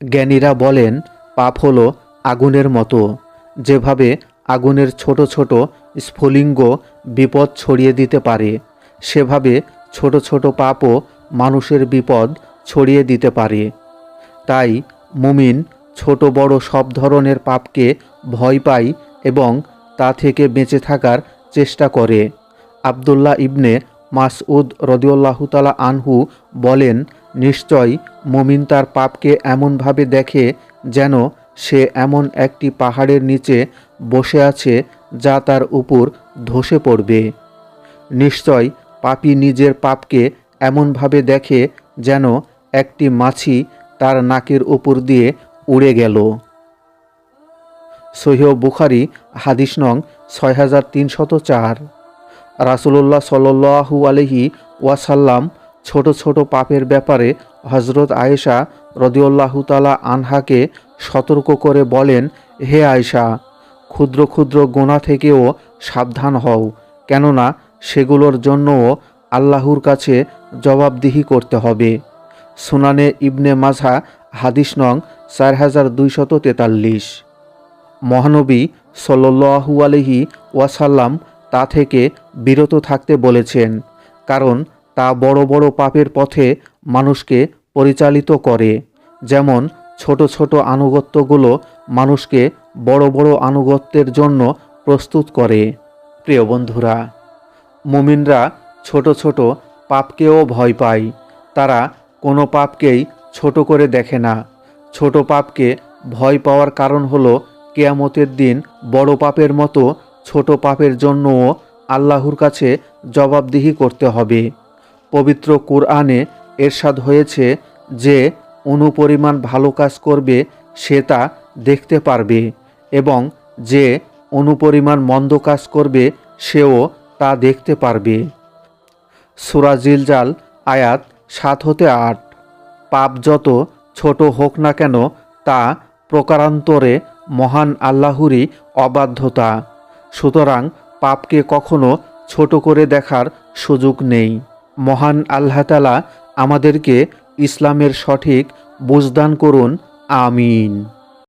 জ্ঞানীরা বলেন, পাপ হলো আগুনের মতো। যেভাবে আগুনের ছোট ছোট স্ফুলিঙ্গ বিপদ ছড়িয়ে দিতে পারে, সেভাবে ছোট ছোট পাপও মানুষের বিপদ ছড়িয়ে দিতে পারে। তাই মুমিন ছোট বড় সব ধরনের পাপকে ভয় পায় এবং তা থেকে বেঁচে থাকার চেষ্টা করে। আবদুল্লাহ ইবনে মাসউদ রাদিয়াল্লাহু তাআলা আনহু বলেন, নিশ্চয় মুমিন তার পাপকে এমনভাবে দেখে যেন সে এমন একটি পাহাড়ের নিচে বসে আছে যা তার উপর ধসে পড়বে। নিশ্চয় পাপী নিজের পাপকে এমনভাবে দেখে যেন একটি মাছি তার নাকের উপর দিয়ে উড়ে গেল। সহিহ বুখারী হাদিস নং ৬৩০৪। রাসূলুল্লাহ সাল্লাল্লাহু আলাইহি ওয়াসাল্লাম ছোট ছোট পাপের ব্যাপারে হযরত আয়েশা রাদিয়াল্লাহু তাআলা আনহাকে সতর্ক করে বলেন, হে আয়েশা, ক্ষুদ্র ক্ষুদ্র গুনাহ থেকেও সাবধান হও, কেননা সেগুলোর জন্যও আল্লাহর কাছে জবাবদিহি করতে হবে। সুনানে ইবনে মাজাহ হাদিস নং ৪২৪৩। মহানবী সাল্লাল্লাহু আলাইহি ওয়াসাল্লাম তা থেকে বিরত থাকতে বলেছেন, কারণ তা বড় বড় পাপের পথে মানুষকে পরিচালিত করে। যেমন ছোট ছোট আনুগত্যগুলো মানুষকে বড় বড় আনুগত্যের জন্য প্রস্তুত করে। প্রিয় বন্ধুরা, মুমিনরা ছোট ছোট পাপকেও ভয় পায়। তারা কোনো পাপকেই ছোট করে দেখে না। ছোট পাপকে ভয় পাওয়ার কারণ হলো, কিয়ামতের দিন বড় পাপের মতো ছোট পাপের জন্যও আল্লাহর কাছে জবাবদিহি করতে হবে। পবিত্র কুরআনে এরশাদ হয়েছে যে অনুপরিমাণ ভালো কাজ করবে সে তা দেখতে পারবে, এবং যে অনুপরিমাণ মন্দ কাজ করবে সেও তা দেখতে পারবে। সূরা জিলজাল আয়াত ৭ হতে ৮। পাপ যত ছোট হোক না কেন তা প্রকারান্তরে মহান আল্লাহরই অবাধ্যতা। সুতরাং পাপকে কখনো ছোট করে দেখার সুযোগ নেই। মহান আল্লাহ তাআলা আমাদেরকে ইসলামের সঠিক বুঝদান করুন। আমিন।